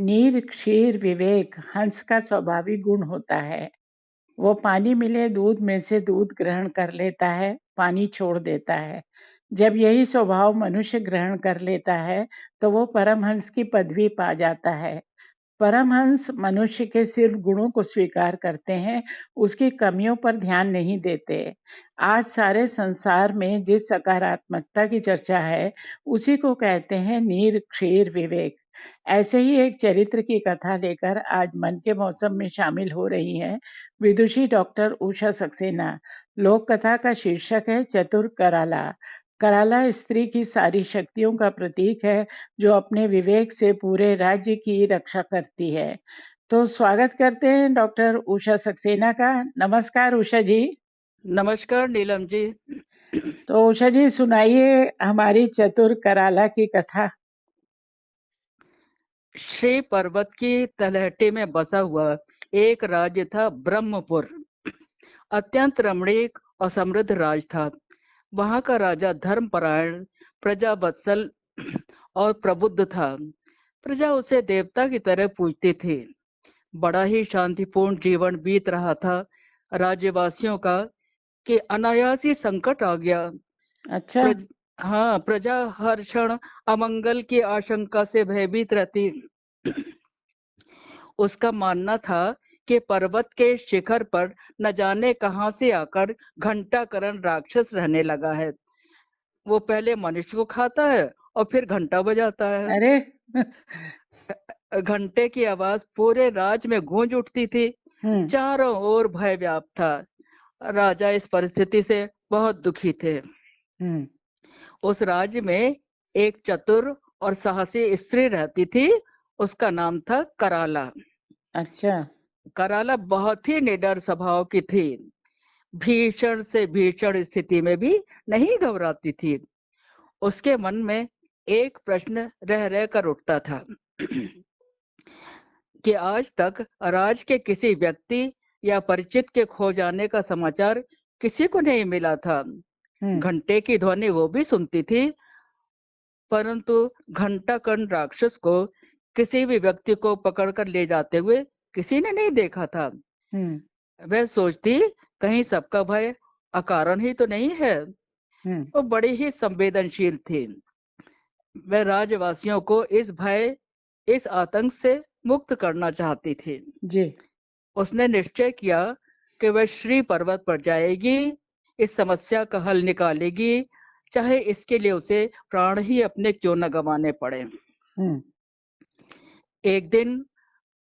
नीर क्षीर विवेक हंस का स्वाभाविक गुण होता है। वो पानी मिले दूध में से दूध ग्रहण कर लेता है, पानी छोड़ देता है। जब यही स्वभाव मनुष्य ग्रहण कर लेता है तो वो परमहंस की पदवी पा जाता है। परमहंस मनुष्य के सिर्फ गुणों को स्वीकार करते हैं, उसकी कमियों पर ध्यान नहीं देते। आज सारे संसार में जिस सकारात्मकता की चर्चा है, उसी को कहते हैं नीर क्षीर विवेक। ऐसे ही एक चरित्र की कथा लेकर आज मन के मौसम में शामिल हो रही हैं विदुषी डॉक्टर उषा सक्सेना। लोक कथा का शीर्षक है चतुर कराला। कराला स्त्री की सारी शक्तियों का प्रतीक है, जो अपने विवेक से पूरे राज्य की रक्षा करती है। तो स्वागत करते हैं डॉक्टर उषा सक्सेना का। नमस्कार उषा जी। नमस्कार नीलम जी। तो उषा जी सुनाइए हमारी चतुर कराला की कथा। श्री पर्वत की तलहटी में बसा हुआ एक राज्य था ब्रह्मपुर। अत्यंत रमणीक और समृद्ध राज था। वहां का राजा धर्मपरायण, प्रजा वत्सल और प्रबुद्ध था। प्रजा उसे देवता की तरह पूजती थी। बड़ा ही शांतिपूर्ण जीवन बीत रहा था राज्यवासियों का कि अनायास ही संकट आ गया। अच्छा। प्रज, हाँ, प्रजा हर क्षण अमंगल की आशंका से भयभीत रहती। उसका मानना था कि पर्वत के शिखर पर न जाने कहां से आकर घंटाकरण राक्षस रहने लगा है। वो पहले मनुष्य को खाता है और फिर घंटा बजाता है। अरे घंटे की आवाज पूरे राज्य में गूंज उठती थी। हम्म चारों ओर भय व्याप्त था। राजा इस परिस्थिति से बहुत दुखी थे। हम्म उस राज्य में एक चतुर और साहसी स्त्री रहती थी। उसका नाम था कराला। अच्छा। कराला बहुत ही निडर स्वभाव की थी। भीषण से भीषण स्थिति में भी नहीं घबराती थी। उसके मन में एक प्रश्न रह रह कर उठता था कि आज तक राज के किसी व्यक्ति या परिचित के खो जाने का समाचार किसी को नहीं मिला था। हम्म घंटे की ध्वनि वो भी सुनती थी, परंतु घंटाकर्ण राक्षस को किसी भी व्यक्ति को पकड़कर ले जाते हुए किसी ने नहीं देखा था। हम्म वह सोचती, कहीं सबका भय अकारण ही तो नहीं है। हम्म वो बड़ी ही संवेदनशील थी। वह राज्यवासियों को इस भय, इस आतंक से मुक्त करना चाहती थी। जी। उसने निश्चय किया कि वह श्री पर्वत पर जाएगी, इस समस्या का हल निकालेगी, चाहे इसके लिए उसे प्राण ही अपने क्यों न गंवाने पड़े। हम्म एक दिन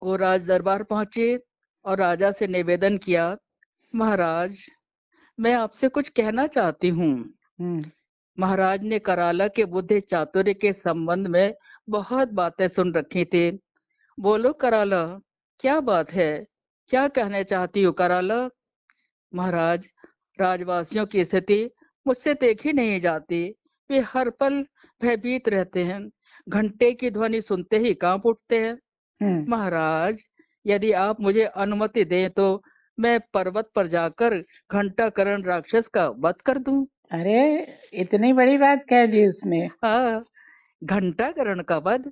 वो राज दरबार पहुंची और राजा से निवेदन किया, महाराज, मैं आपसे कुछ कहना चाहती हूँ। हम्म महाराज ने कराला के बुद्धि चातुर्य के संबंध में बहुत बातें सुन रखी थी। बोलो कराला, क्या बात है? क्या कहना चाहती हो कराला? महाराज, राजवासियों की स्थिति मुझसे देखी नहीं जाती। वे हर पल भयभीत रहते हैं। घंटे की ध्वनि सुनते ही कांप उठते हैं। हम्म महाराज, यदि आप मुझे अनुमति दें तो मैं पर्वत पर जाकर घंटाकरण राक्षस का वध कर दूं। अरे इतनी बड़ी बात कह दी उसने। हाँ, घंटाकरण का वध,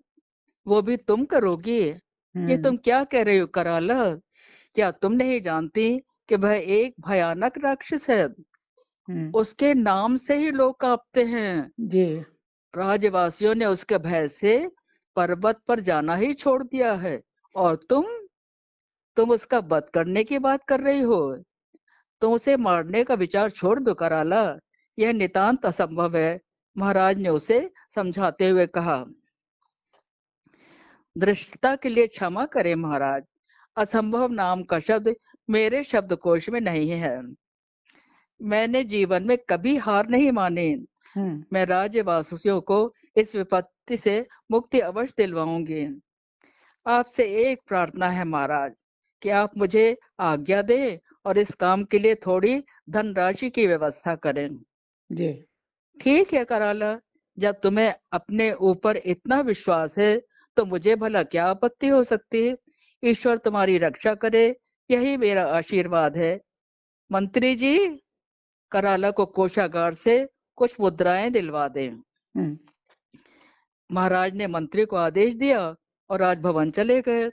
वो भी तुम करोगी? ये हम्म तुम क्या कह रही हो कराला? क्या तुम नहीं जानती कि वह एक भयानक राक्षस है? हम्म उसके नाम से ही लोग कांपते हैं। जी। राज्यवासियों ने उसके भय से पर्वत पर जाना ही छोड़ दिया है, और तुम उसका वध करने की बात कर रही हो। तुम उसे मारने का विचार छोड़ दो कराला, यह नितांत असंभव है। महाराज ने उसे समझाते हुए कहा, दृष्टता के लिए क्षमा करें महाराज, असंभव नाम का शब्द मेरे शब्दकोश में नहीं है। मैंने जीवन में कभी हार नहीं मानी। हम्म मैं राज्यवासियों को इस विपत्ति से मुक्ति अवश्य दिलवाऊंगी। आपसे एक प्रार्थना है महाराज, कि आप मुझे आज्ञा दें और इस काम के लिए थोड़ी धनराशि की व्यवस्था करें। जी। ठीक है कराला, जब तुम्हें अपने ऊपर इतना विश्वास है तो मुझे भला क्या आपत्ति हो सकती है। ईश्वर तुम्हारी रक्षा करे, यही मेरा आशीर्वाद है। मंत्री जी, कराला को कोषागार से कुछ मुद्राएं दिलवा दें। हम्म महाराज ने मंत्री को आदेश दिया और राजभवन चले गए।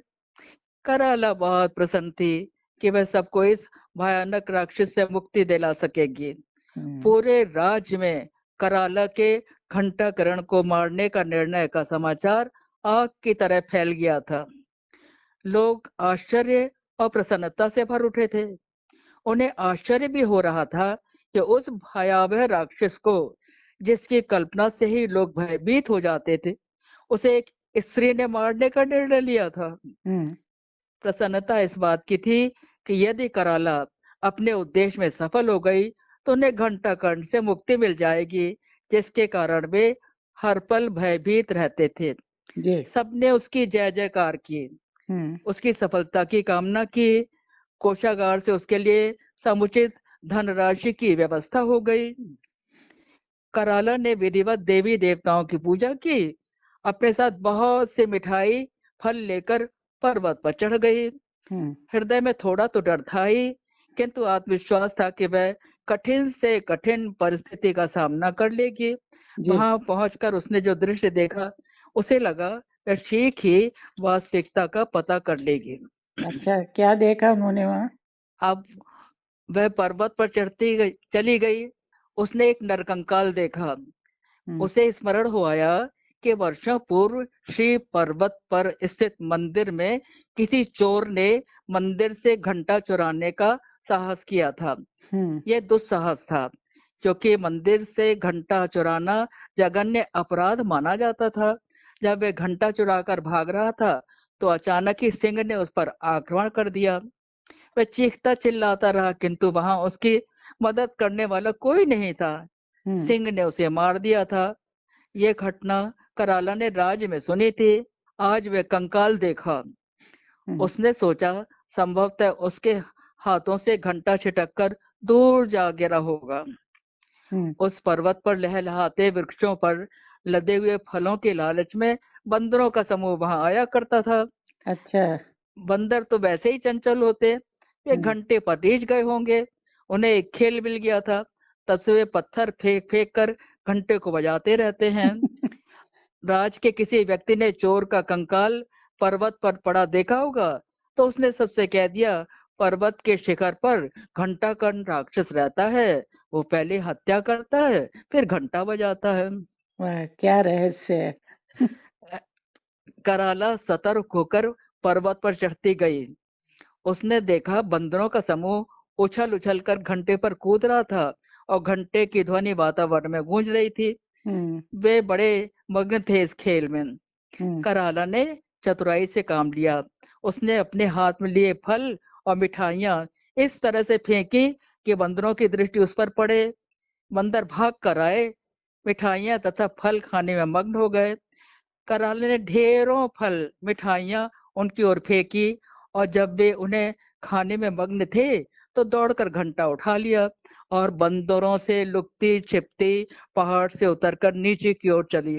कराला बहुत प्रसन्न थी कि वह सबको इस भयानक राक्षस से मुक्ति दिला सकेगी। पूरे राज्य में कराला के घंटाकरण को मारने का निर्णय का समाचार आग की तरह फैल गया था। लोग आश्चर्य और प्रसन्नता से भर उठे थे। उन्हें आश्चर्य भी हो रहा था कि उस भयावह राक्षस को, जिसकी कल्पना से ही लोग भयभीत हो जाते थे, उसे एक स्त्री ने मारने का निर्णय लिया था। प्रसन्नता इस बात की थी कि यदि कराला अपने उद्देश्य में सफल हो गई तो उन्हें घंटाकर्ण से मुक्ति मिल जाएगी, जिसके कारण वे हर पल भयभीत रहते थे। सबने उसकी जय जयकार की, उसकी सफलता की कामना की। कोषागार से उसके लिए समुचित धनराशि की व्यवस्था हो गई। कराला ने विधिवत देवी देवताओं की पूजा की, अपने साथ बहुत से मिठाई फल लेकर पर्वत पर चढ़ गई। हृदय में थोड़ा तो डर था ही, किंतु आत्मविश्वास था कि वह कठिन से कठिन परिस्थिति का सामना कर लेगी। वहां पहुंचकर उसने जो दृश्य देखा, उसे लगा वह ठीक ही वास्तविकता का पता कर लेगी। अच्छा, क्या देखा उन्होंने वहाँ? अब वह पर्वत पर चली गई। उसने एक नरकंकाल देखा। उसे स्मरण हो आया कि वर्षों पूर्व श्री पर्वत पर स्थित मंदिर में किसी चोर ने मंदिर से घंटा चुराने का साहस किया था। यह दुस्साहस था, क्योंकि मंदिर से घंटा चुराना जघन्य अपराध माना जाता था। जब वह घंटा चुराकर भाग रहा था तो अचानक ही सिंह ने उस पर आक्रमण कर दिया। वह चीखता चिल्लाता रहा, किंतु वहां उसकी मदद करने वाला कोई नहीं था। सिंह ने उसे मार दिया था। यह घटना कराला ने राज्य में सुनी थी। आज वह कंकाल देखा। उसने सोचा संभवतः उसके हाथों से घंटा छिटक कर दूर जा गिरा होगा। उस पर्वत पर लहलहाते वृक्षों पर लदे हुए फलों के लालच में बंदरों का समूह वहां आया करता था। अच्छा। बंदर तो वैसे ही चंचल होते, वे घंटे पर रीझ गए होंगे। उन्हें एक खेल मिल गया था, तब से वे पत्थर फेंक फेंक कर घंटे को बजाते रहते हैं। राज के किसी व्यक्ति ने चोर का कंकाल पर्वत पर पड़ा देखा होगा, तो उसने सबसे कह दिया, पर्वत के शिखर पर घंटाकर्ण राक्षस रहता है। वो पहले हत्या करता है, फिर घंटा बजाता है। वाह, क्या रहस्य है। कराला सतर्क होकर पर्वत पर चढ़ती गई। उसने देखा बंदरों का समूह उछल उछल कर घंटे पर कूद रहा था और घंटे की ध्वनि वातावरण में गूंज रही थी। वे बड़े मग्न थे इस खेल में। कराला ने चतुराई से काम लिया। उसने अपने हाथ में लिए फल और मिठाइयां इस तरह से फेंकी कि बंदरों की दृष्टि उस पर पड़े। बंदर भाग कर आए, मिठाइयां तथा फल खाने में मग्न हो गए। कराले ने ढेरों फल मिठाइयां उनकी ओर फेंकी और जब वे उन्हें खाने में मग्न थे तो दौड़कर घंटा उठा लिया और बंदरों से लुकती छिपती पहाड़ से उतरकर नीचे की ओर चली।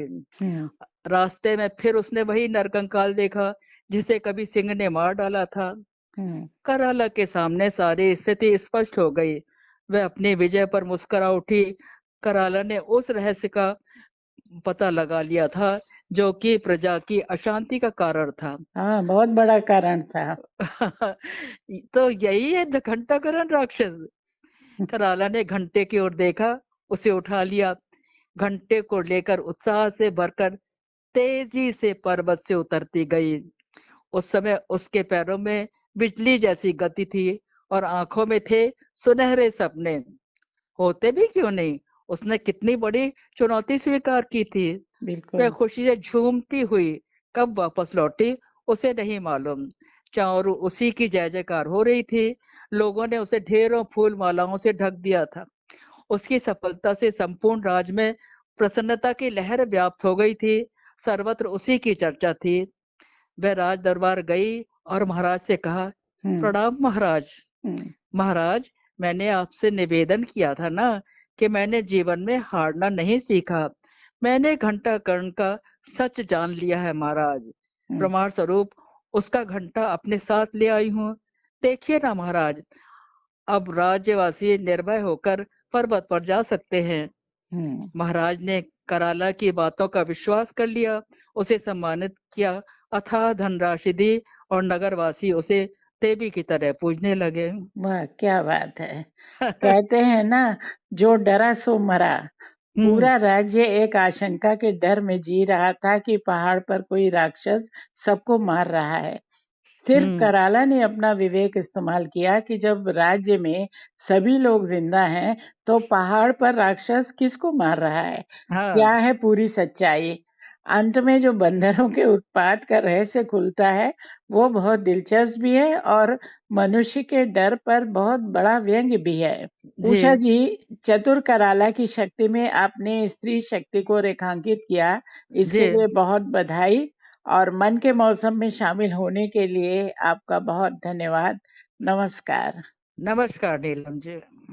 रास्ते में फिर उसने वही नरकंकाल देखा जिसे कभी सिंह ने मार डाला था। कराला के सामने सारी स्थिति स्पष्ट हो गई। वह अपनी विजय पर मुस्कुरा उठी। कराला ने उस रहस्य का पता लगा लिया था जो कि प्रजा की अशांति का कारण था। हाँ, बहुत बड़ा कारण था। तो यही है घंटाकरण राक्षस। कराला ने घंटे की ओर देखा, उसे उठा लिया। घंटे को लेकर उत्साह से भरकर तेजी से पर्वत से उतरती गई। उस समय उसके पैरों में बिजली जैसी गति थी और आंखों में थे सुनहरे सपने। होते भी क्यों नहीं, उसने कितनी बड़ी चुनौती स्वीकार की थी। वह खुशी से झूमती हुई कब वापस लौटी उसे नहीं मालूम। चारों उसी की जय जयकार हो रही थी। लोगों ने उसे ढेरों फूल मालाओं से ढक दिया था। उसकी सफलता से संपूर्ण राज्य में प्रसन्नता की लहर व्याप्त हो गई थी। सर्वत्र उसी की चर्चा थी। वह राज दरबार गई और महाराज से कहा, प्रणाम महाराज। महाराज, मैंने आपसे निवेदन किया था ना कि मैंने जीवन में हारना नहीं सीखा। मैंने घंटाकर्ण का सच जान लिया है महाराज। प्रमाण स्वरूप उसका घंटा अपने साथ ले आई हूँ। देखिए ना महाराज, अब राज्यवासी निर्भय होकर पर्वत पर जा सकते हैं। महाराज ने कराला की बातों का विश्वास कर लिया, उसे सम्मानित किया अथाह धनराशि दी और नगरवासी उसे देवी की तरह पूजने लगे। वाह, क्या बात है। कहते हैं ना, जो डरा सो मरा। हम्म पूरा राज्य एक आशंका के डर में जी रहा था कि पहाड़ पर कोई राक्षस सबको मार रहा है। सिर्फ हम्म कराला ने अपना विवेक इस्तेमाल किया कि जब राज्य में सभी लोग जिंदा हैं, तो पहाड़ पर राक्षस किसको मार रहा है? क्या हाँ है पूरी सच्चाई? अंत में जो बंदरों के उत्पात का रहस्य खुलता है, वो बहुत दिलचस्प भी है और मनुष्य के डर पर बहुत बड़ा व्यंग्य भी है। जी उषा जी, चतुर कराला की शक्ति में आपने स्त्री शक्ति को रेखांकित किया, जी इसके लिए बहुत बधाई। और मन के मौसम में शामिल होने के लिए आपका बहुत धन्यवाद। नमस्कार। नमस्कार नीलम जी।